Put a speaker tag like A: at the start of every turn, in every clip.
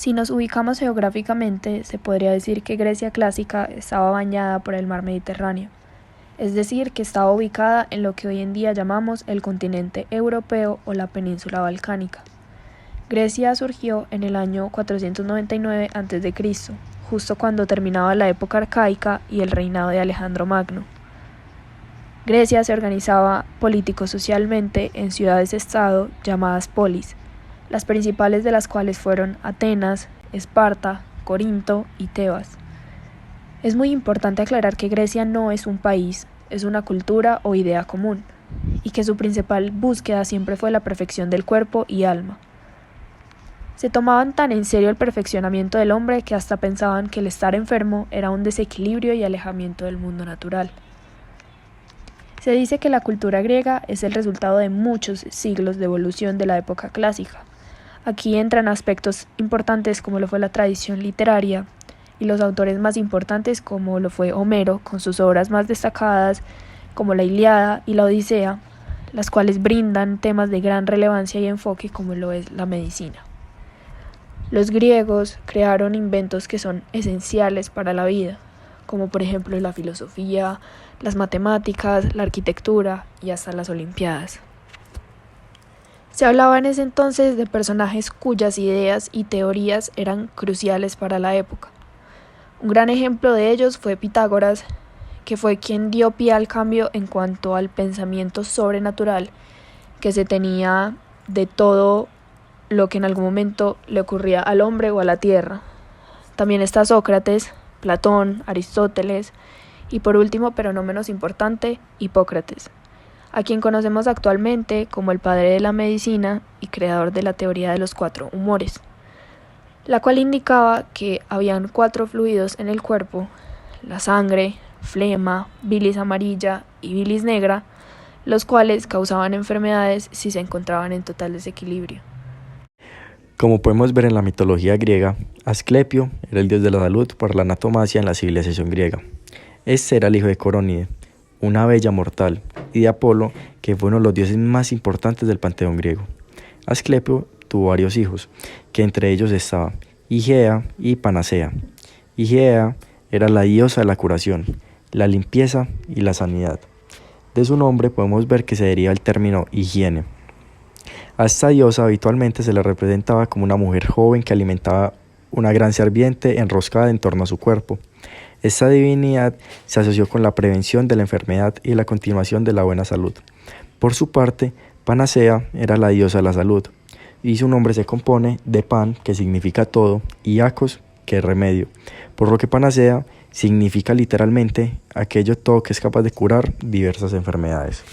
A: Si nos ubicamos geográficamente, se podría decir que Grecia clásica estaba bañada por el mar Mediterráneo, es decir, que estaba ubicada en lo que hoy en día llamamos el continente europeo o la península balcánica. Grecia surgió en el año 499 a.C., justo cuando terminaba la época arcaica y el reinado de Alejandro Magno. Grecia se organizaba político-socialmente en ciudades-estado llamadas polis, las principales de las cuales fueron Atenas, Esparta, Corinto y Tebas. Es muy importante aclarar que Grecia no es un país, es una cultura o idea común, y que su principal búsqueda siempre fue la perfección del cuerpo y alma. Se tomaban tan en serio el perfeccionamiento del hombre que hasta pensaban que el estar enfermo era un desequilibrio y alejamiento del mundo natural. Se dice que la cultura griega es el resultado de muchos siglos de evolución de la época clásica. Aquí entran aspectos importantes como lo fue la tradición literaria y los autores más importantes como lo fue Homero con sus obras más destacadas como la Ilíada y la Odisea, las cuales brindan temas de gran relevancia y enfoque como lo es la medicina. Los griegos crearon inventos que son esenciales para la vida, como por ejemplo la filosofía, las matemáticas, la arquitectura y hasta las olimpiadas. Se hablaba en ese entonces de personajes cuyas ideas y teorías eran cruciales para la época. Un gran ejemplo de ellos fue Pitágoras, que fue quien dio pie al cambio en cuanto al pensamiento sobrenatural que se tenía de todo lo que en algún momento le ocurría al hombre o a la tierra. También está Sócrates, Platón, Aristóteles y por último, pero no menos importante, Hipócrates, a quien conocemos actualmente como el padre de la medicina y creador de la teoría de los 4 humores, la cual indicaba que habían 4 fluidos en el cuerpo, la sangre, flema, bilis amarilla y bilis negra, los cuales causaban enfermedades si se encontraban en total desequilibrio.
B: Como podemos ver en la mitología griega, Asclepio era el dios de la salud por la anatomasia en la civilización griega. Este era el hijo de Corónide, una bella mortal, y de Apolo, que fue uno de los dioses más importantes del panteón griego. Asclepio tuvo varios hijos, que entre ellos estaban Higea y Panacea. Higea era la diosa de la curación, la limpieza y la sanidad. De su nombre podemos ver que se deriva el término higiene. A esta diosa habitualmente se le representaba como una mujer joven que alimentaba una gran serpiente enroscada en torno a su cuerpo. Esta divinidad se asoció con la prevención de la enfermedad y la continuación de la buena salud. Por su parte, Panacea era la diosa de la salud, y su nombre se compone de pan, que significa todo, y acos, que es remedio, por lo que Panacea significa literalmente aquello todo que es capaz de curar diversas enfermedades.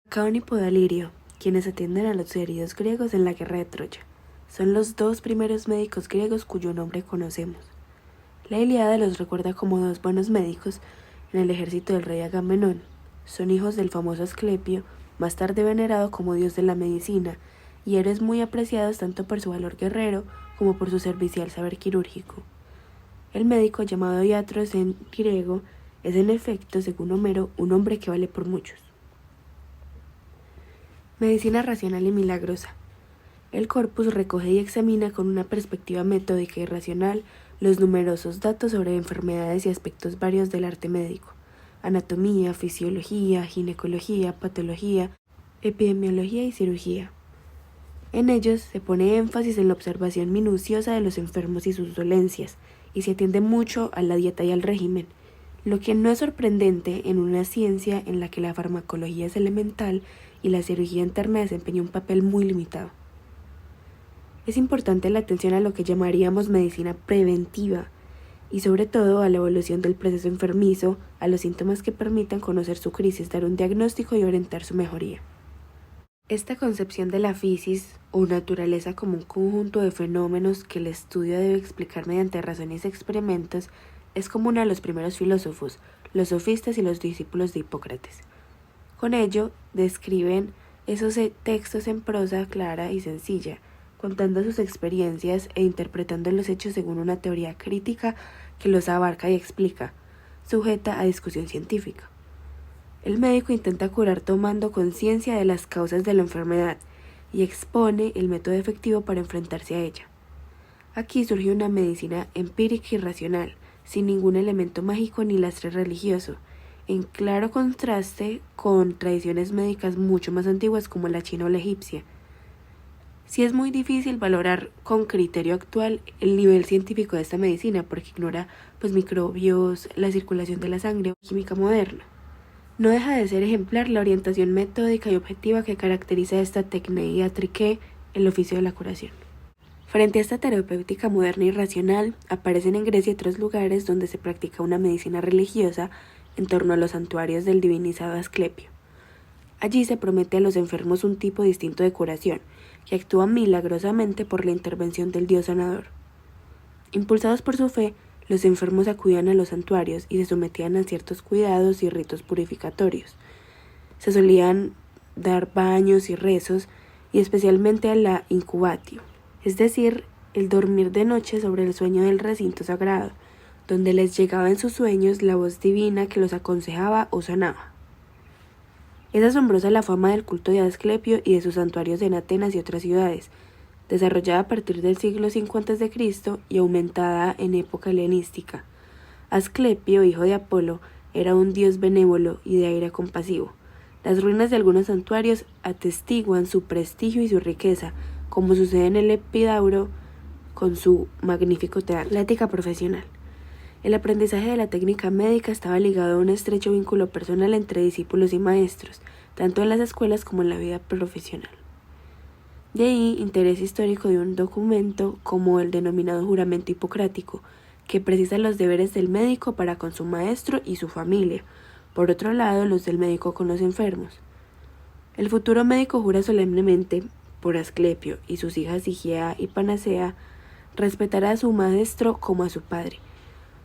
C: Caón y Podalirio, quienes atienden a los heridos griegos en la guerra de Troya, son los 2 primeros médicos griegos cuyo nombre conocemos. La Ilíada los recuerda como 2 buenos médicos en el ejército del rey Agamenón. Son hijos del famoso Asclepio, más tarde venerado como dios de la medicina, y héroes muy apreciados tanto por su valor guerrero como por su servicial saber quirúrgico. El médico, llamado iatros en griego, es en efecto, según Homero, un hombre que vale por muchos. Medicina racional y milagrosa. El corpus recoge y examina con una perspectiva metódica y racional los numerosos datos sobre enfermedades y aspectos varios del arte médico: anatomía, fisiología, ginecología, patología, epidemiología y cirugía. En ellos se pone énfasis en la observación minuciosa de los enfermos y sus dolencias, y se atiende mucho a la dieta y al régimen, lo que no es sorprendente en una ciencia en la que la farmacología es elemental y la cirugía interna desempeña un papel muy limitado. Es importante la atención a lo que llamaríamos medicina preventiva y sobre todo a la evolución del proceso enfermizo, a los síntomas que permitan conocer su crisis, dar un diagnóstico y orientar su mejoría. Esta concepción de la fisis o naturaleza como un conjunto de fenómenos que el estudio debe explicar mediante razones y experimentos es común a los primeros filósofos, los sofistas y los discípulos de Hipócrates. Con ello, describen esos textos en prosa clara y sencilla, contando sus experiencias e interpretando los hechos según una teoría crítica que los abarca y explica, sujeta a discusión científica. El médico intenta curar tomando conciencia de las causas de la enfermedad y expone el método efectivo para enfrentarse a ella. Aquí surge una medicina empírica y racional, sin ningún elemento mágico ni lastre religioso, en claro contraste con tradiciones médicas mucho más antiguas como la china o la egipcia. Sí es muy difícil valorar con criterio actual el nivel científico de esta medicina porque ignora microbios, la circulación de la sangre o química moderna. No deja de ser ejemplar la orientación metódica y objetiva que caracteriza esta techneiatrique, el oficio de la curación. Frente a esta terapéutica moderna y racional, aparecen en Grecia otros lugares donde se practica una medicina religiosa en torno a los santuarios del divinizado Asclepio. Allí se promete a los enfermos un tipo distinto de curación, que actúa milagrosamente por la intervención del dios sanador. Impulsados por su fe, los enfermos acudían a los santuarios y se sometían a ciertos cuidados y ritos purificatorios. Se solían dar baños y rezos, y especialmente a la incubatio, es decir, el dormir de noche sobre el sueño del recinto sagrado, donde les llegaba en sus sueños la voz divina que los aconsejaba o sanaba. Es asombrosa la fama del culto de Asclepio y de sus santuarios en Atenas y otras ciudades, desarrollada a partir del siglo V a.C. y aumentada en época helenística. Asclepio, hijo de Apolo, era un dios benévolo y de aire compasivo. Las ruinas de algunos santuarios atestiguan su prestigio y su riqueza, como sucede en el Epidauro con su magnífico teatro. La ética profesional. El aprendizaje de la técnica médica estaba ligado a un estrecho vínculo personal entre discípulos y maestros, tanto en las escuelas como en la vida profesional. De ahí interés histórico de un documento como el denominado juramento hipocrático, que precisa los deberes del médico para con su maestro y su familia, por otro lado los del médico con los enfermos. El futuro médico jura solemnemente, por Asclepio y sus hijas Higea y Panacea, respetar a su maestro como a su padre,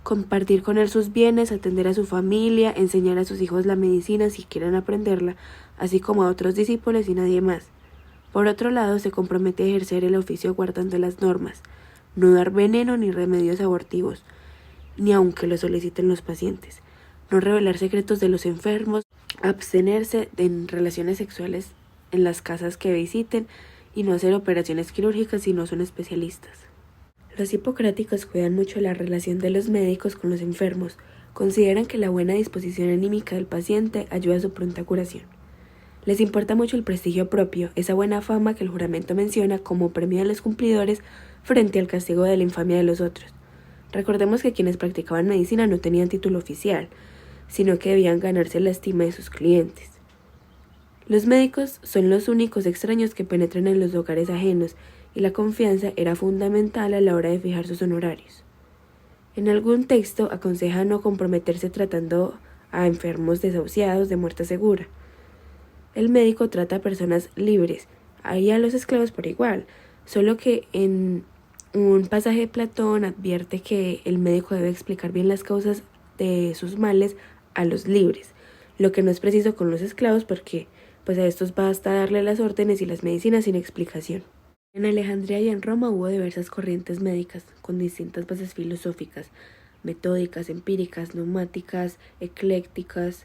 C: compartir con él sus bienes, atender a su familia, enseñar a sus hijos la medicina si quieren aprenderla, así como a otros discípulos y nadie más. Por otro lado, se compromete a ejercer el oficio guardando las normas, no dar veneno ni remedios abortivos, ni aunque lo soliciten los pacientes, no revelar secretos de los enfermos, abstenerse de relaciones sexuales en las casas que visiten y no hacer operaciones quirúrgicas si no son especialistas. Los hipocráticos cuidan mucho la relación de los médicos con los enfermos, consideran que la buena disposición anímica del paciente ayuda a su pronta curación. Les importa mucho el prestigio propio, esa buena fama que el juramento menciona como premio a los cumplidores frente al castigo de la infamia de los otros. Recordemos que quienes practicaban medicina no tenían título oficial, sino que debían ganarse la estima de sus clientes. Los médicos son los únicos extraños que penetran en los hogares ajenos, y la confianza era fundamental a la hora de fijar sus honorarios. En algún texto aconseja no comprometerse tratando a enfermos desahuciados de muerte segura. El médico trata a personas libres, y a los esclavos por igual, solo que en un pasaje de Platón advierte que el médico debe explicar bien las causas de sus males a los libres, lo que no es preciso con los esclavos porque a estos basta darle las órdenes y las medicinas sin explicación. En Alejandría y en Roma hubo diversas corrientes médicas con distintas bases filosóficas, metódicas, empíricas, neumáticas, eclécticas,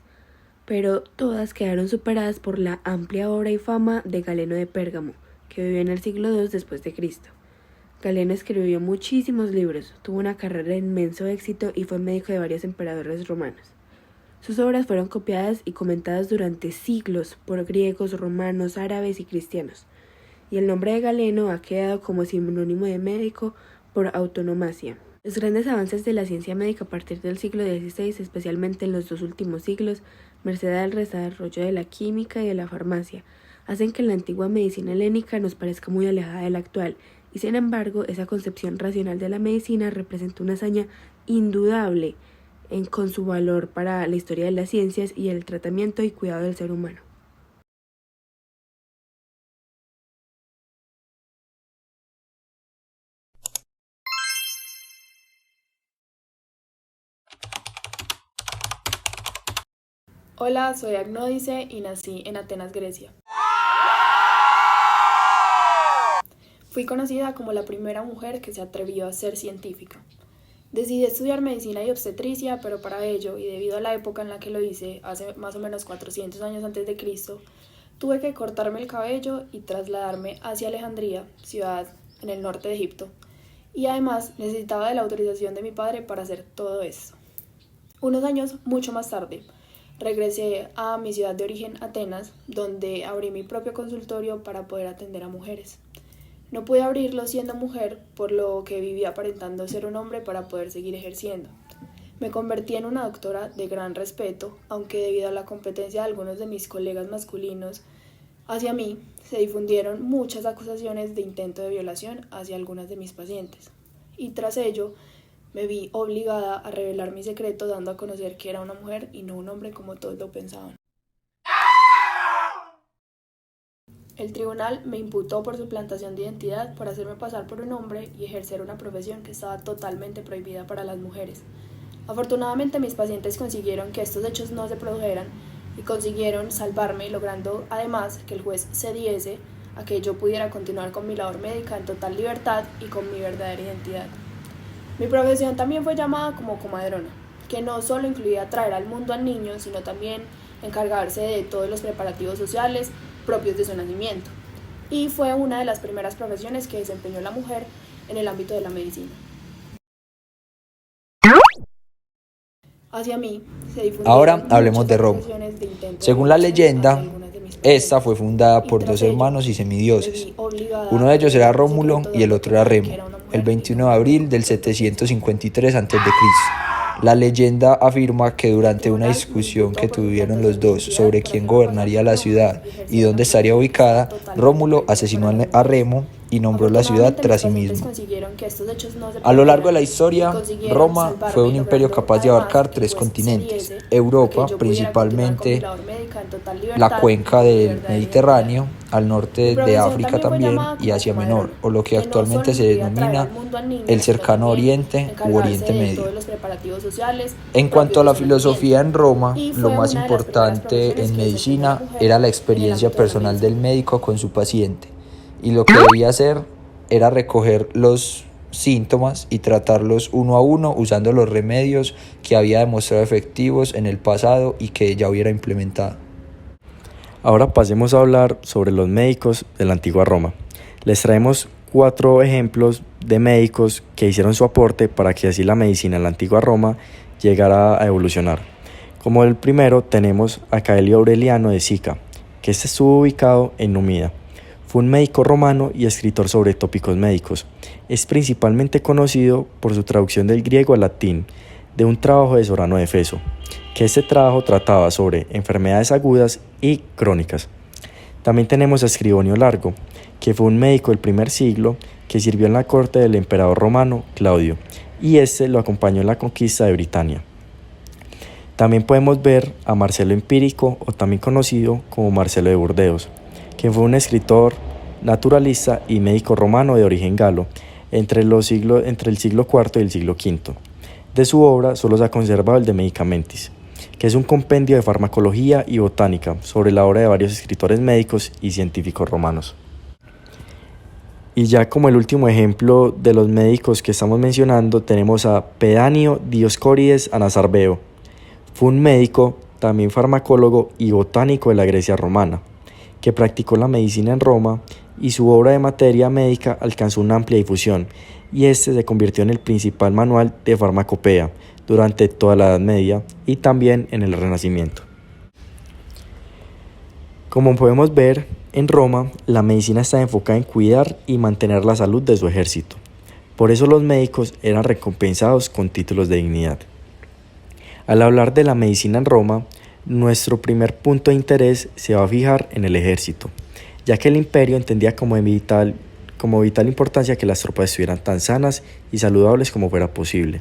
C: pero todas quedaron superadas por la amplia obra y fama de Galeno de Pérgamo, que vivió en el siglo II después de Cristo. Galeno escribió muchísimos libros, tuvo una carrera de inmenso éxito y fue médico de varios emperadores romanos. Sus obras fueron copiadas y comentadas durante siglos por griegos, romanos, árabes y cristianos, y el nombre de Galeno ha quedado como sinónimo de médico por autonomasia. Los grandes avances de la ciencia médica a partir del siglo XVI, especialmente en los 2 últimos siglos, merced al desarrollo de la química y de la farmacia, hacen que la antigua medicina helénica nos parezca muy alejada de la actual, y sin embargo, esa concepción racional de la medicina representa una hazaña indudable con su valor para la historia de las ciencias y el tratamiento y cuidado del ser humano.
A: Hola, soy Agnódice y nací en Atenas, Grecia. Fui conocida como la primera mujer que se atrevió a ser científica. Decidí estudiar medicina y obstetricia, pero para ello, y debido a la época en la que lo hice, hace más o menos 400 años antes de Cristo, tuve que cortarme el cabello y trasladarme hacia Alejandría, ciudad en el norte de Egipto, y además necesitaba de la autorización de mi padre para hacer todo esto. Unos años mucho más tarde, regresé a mi ciudad de origen, Atenas, donde abrí mi propio consultorio para poder atender a mujeres. No pude abrirlo siendo mujer, por lo que vivía aparentando ser un hombre para poder seguir ejerciendo. Me convertí en una doctora de gran respeto, aunque debido a la competencia de algunos de mis colegas masculinos hacia mí, se difundieron muchas acusaciones de intento de violación hacia algunas de mis pacientes. Y tras ello, me vi obligada a revelar mi secreto dando a conocer que era una mujer y no un hombre como todos lo pensaban. El tribunal me imputó por suplantación de identidad por hacerme pasar por un hombre y ejercer una profesión que estaba totalmente prohibida para las mujeres. Afortunadamente mis pacientes consiguieron que estos hechos no se produjeran y consiguieron salvarme, logrando además que el juez cediese a que yo pudiera continuar con mi labor médica en total libertad y con mi verdadera identidad. Mi profesión también fue llamada como comadrona, que no solo incluía traer al mundo al niño, sino también encargarse de todos los preparativos sociales propios de su nacimiento. Y fue una de las primeras profesiones que desempeñó la mujer en el ámbito de la medicina. Hacia mí se difundieron
D: Ahora hablemos de
A: muchas
D: Roma.
A: acusaciones de intento de
D: Según la
A: violación
D: leyenda,
A: hacia algunas de mis
D: esta
A: pacientes.
D: fue fundada
A: Y
D: por
A: tras
D: dos
A: ello,
D: hermanos y
A: me
D: semidioses.
A: vi obligada
D: Uno de ellos
A: a
D: era
A: revelar mi
D: Rómulo
A: secreto
D: y el
A: dando a
D: otro era
A: conocer
D: Remo,
A: que era una mujer
D: el
A: y
D: 21
A: no
D: de
A: un
D: abril
A: hombre
D: del
A: como todos lo
D: 753 a.C. La leyenda afirma que durante una discusión que tuvieron los dos sobre quién gobernaría la ciudad y dónde estaría ubicada, Rómulo asesinó a Remo y nombró la ciudad tras sí mismo. A lo largo de la historia, Roma fue un imperio capaz de abarcar 3 continentes: Europa, principalmente la cuenca del Mediterráneo, al norte de África también, y Asia Menor, o lo que actualmente se denomina el Cercano Oriente u Oriente Medio. En cuanto a la filosofía en Roma, lo más importante en medicina era la experiencia personal del médico con su paciente, y lo que debía hacer era recoger los síntomas y tratarlos uno a uno usando los remedios que había demostrado efectivos en el pasado y que ya hubiera implementado.
B: Ahora pasemos a hablar sobre los médicos de la antigua Roma. Les traemos 4 ejemplos de médicos que hicieron su aporte para que así la medicina en la antigua Roma llegara a evolucionar. Como el primero tenemos a Caelio Aureliano de Sica, que estuvo ubicado en Numida. Fue un médico romano y escritor sobre tópicos médicos. Es principalmente conocido por su traducción del griego al latín de un trabajo de Sorano de Efeso, que este trabajo trataba sobre enfermedades agudas y crónicas. También tenemos a Escribonio Largo, que fue un médico del primer siglo que sirvió en la corte del emperador romano Claudio, y este lo acompañó en la conquista de Britania. También podemos ver a Marcelo Empírico, o también conocido como Marcelo de Burdeos, quien fue un escritor, naturalista y médico romano de origen galo entre el siglo IV y el siglo V. De su obra solo se ha conservado el de Medicamentis, que es un compendio de farmacología y botánica sobre la obra de varios escritores médicos y científicos romanos. Y ya como el último ejemplo de los médicos que estamos mencionando, tenemos a Pedanio Dioscórides Anasarbeo. Fue un médico, también farmacólogo y botánico de la Grecia romana, que practicó la medicina en Roma, y su obra de materia médica alcanzó una amplia difusión, y este se convirtió en el principal manual de farmacopea durante toda la Edad Media y también en el Renacimiento. Como podemos ver, en Roma la medicina está enfocada en cuidar y mantener la salud de su ejército. Por eso los médicos eran recompensados con títulos de dignidad. Al hablar de la medicina en Roma, nuestro primer punto de interés se va a fijar en el ejército, ya que el imperio entendía como vital importancia que las tropas estuvieran tan sanas y saludables como fuera posible.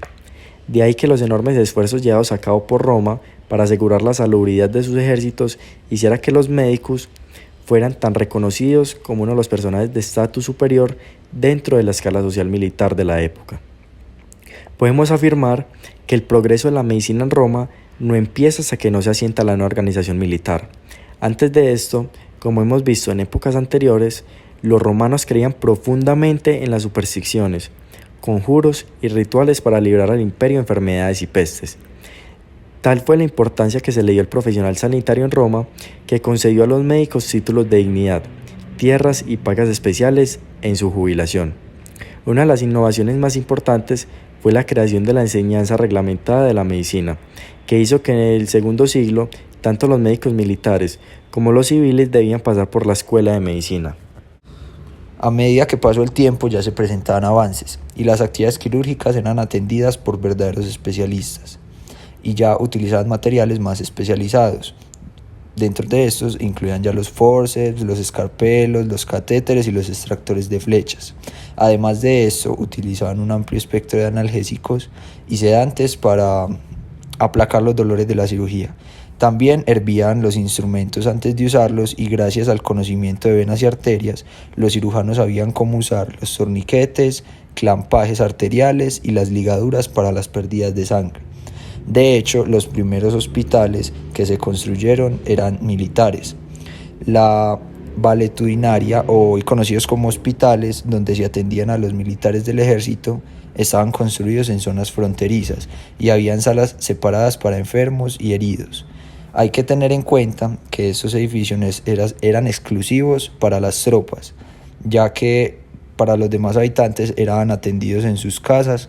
B: De ahí que los enormes esfuerzos llevados a cabo por Roma para asegurar la salubridad de sus ejércitos hiciera que los médicos fueran tan reconocidos como uno de los personajes de estatus superior dentro de la escala social militar de la época. Podemos afirmar que el progreso de la medicina en Roma no empieza hasta que no se asienta la nueva organización militar. Antes de esto, como hemos visto en épocas anteriores, los romanos creían profundamente en las supersticiones, conjuros y rituales para librar al imperio de enfermedades y pestes. Tal fue la importancia que se le dio al profesional sanitario en Roma, que concedió a los médicos títulos de dignidad, tierras y pagas especiales en su jubilación. Una de las innovaciones más importantes fue la creación de la enseñanza reglamentada de la medicina, que hizo que en el segundo siglo tanto los médicos militares como los civiles debían pasar por la escuela de medicina.
D: A medida que pasó el tiempo ya se presentaban avances y las actividades quirúrgicas eran atendidas por verdaderos especialistas y ya utilizaban materiales más especializados. Dentro de estos incluían ya los forceps, los escarpelos, los catéteres y los extractores de flechas. Además de esto, utilizaban un amplio espectro de analgésicos y sedantes para aplacar los dolores de la cirugía. También hervían los instrumentos antes de usarlos y gracias al conocimiento de venas y arterias, los cirujanos sabían cómo usar los torniquetes, clampajes arteriales y las ligaduras para las pérdidas de sangre. De hecho, los primeros hospitales que se construyeron eran militares. La valetudinaria, hoy conocidos como hospitales, donde se atendían a los militares del ejército, estaban construidos en zonas fronterizas y habían salas separadas para enfermos y heridos. Hay que tener en cuenta que estos edificios eran exclusivos para las tropas, ya que para los demás habitantes eran atendidos en sus casas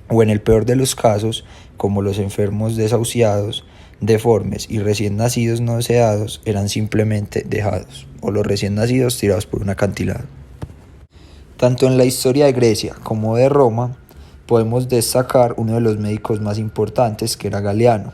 D: o en el peor de los casos, como los enfermos desahuciados, deformes y recién nacidos no deseados, eran simplemente dejados, o los recién nacidos tirados por un acantilado. Tanto en la historia de Grecia como de Roma, podemos destacar uno de los médicos más importantes, que era Galeano.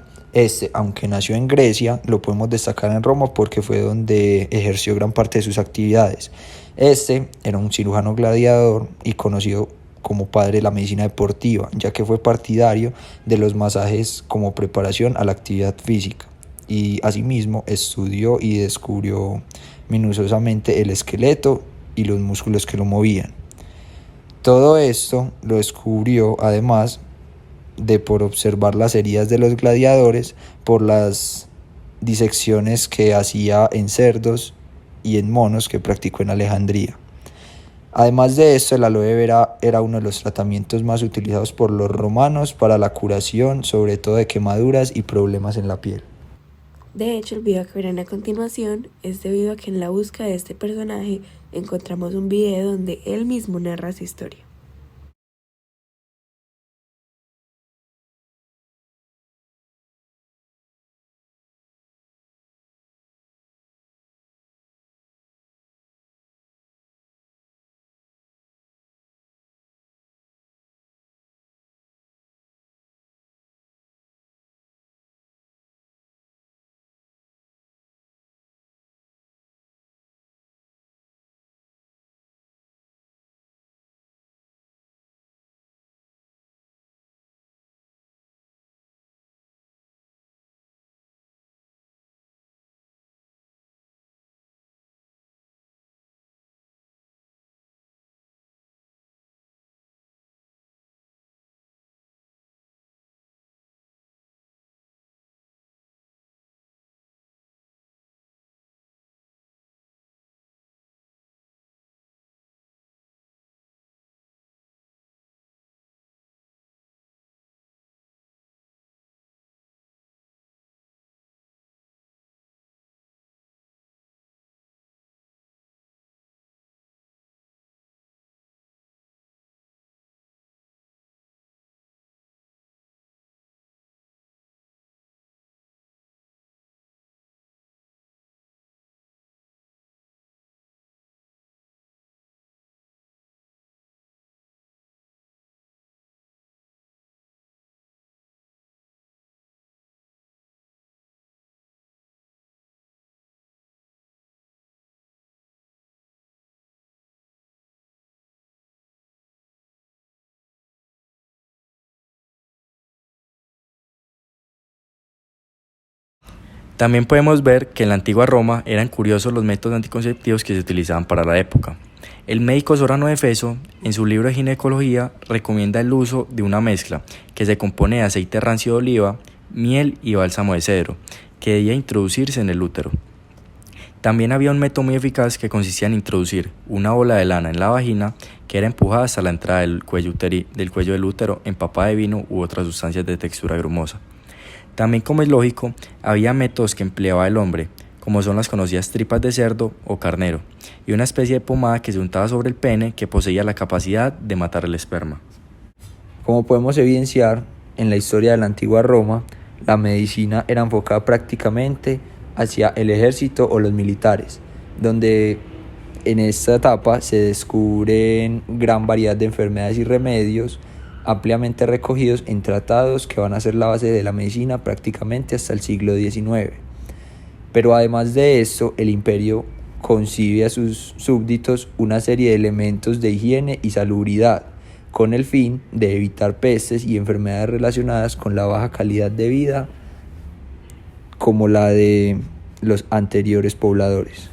D: Aunque nació en Grecia, lo podemos destacar en Roma porque fue donde ejerció gran parte de sus actividades. Era un cirujano gladiador y conocido como padre de la medicina deportiva, ya que fue partidario de los masajes como preparación a la actividad física, y asimismo estudió y descubrió minuciosamente el esqueleto y los músculos que lo movían. Todo esto lo descubrió además de por observar las heridas de los gladiadores por las disecciones que hacía en cerdos y en monos que practicó en Alejandría. Además de esto, el aloe vera era uno de los tratamientos más utilizados por los romanos para la curación, sobre todo de quemaduras y problemas en la piel.
C: De hecho, el video que verán a continuación es debido a que en la búsqueda de este personaje encontramos un video donde él mismo narra su historia.
B: También podemos ver que en la antigua Roma eran curiosos los métodos anticonceptivos que se utilizaban para la época. El médico Sorano de Efeso, en su libro de ginecología, recomienda el uso de una mezcla que se compone de aceite rancio de oliva, miel y bálsamo de cedro, que debía introducirse en el útero. También había un método muy eficaz que consistía en introducir una bola de lana en la vagina que era empujada hasta la entrada del cuello del útero empapada de vino u otras sustancias de textura grumosa. También, como es lógico, había métodos que empleaba el hombre, como son las conocidas tripas de cerdo o carnero, y una especie de pomada que se untaba sobre el pene que poseía la capacidad de matar el esperma.
D: Como podemos evidenciar, en la historia de la antigua Roma, la medicina era enfocada prácticamente hacia el ejército o los militares, donde en esta etapa se descubren gran variedad de enfermedades y remedios ampliamente recogidos en tratados que van a ser la base de la medicina prácticamente hasta el siglo XIX. Pero además de esto, el imperio concibe a sus súbditos una serie de elementos de higiene y salubridad, con el fin de evitar pestes y enfermedades relacionadas con la baja calidad de vida como la de los anteriores pobladores.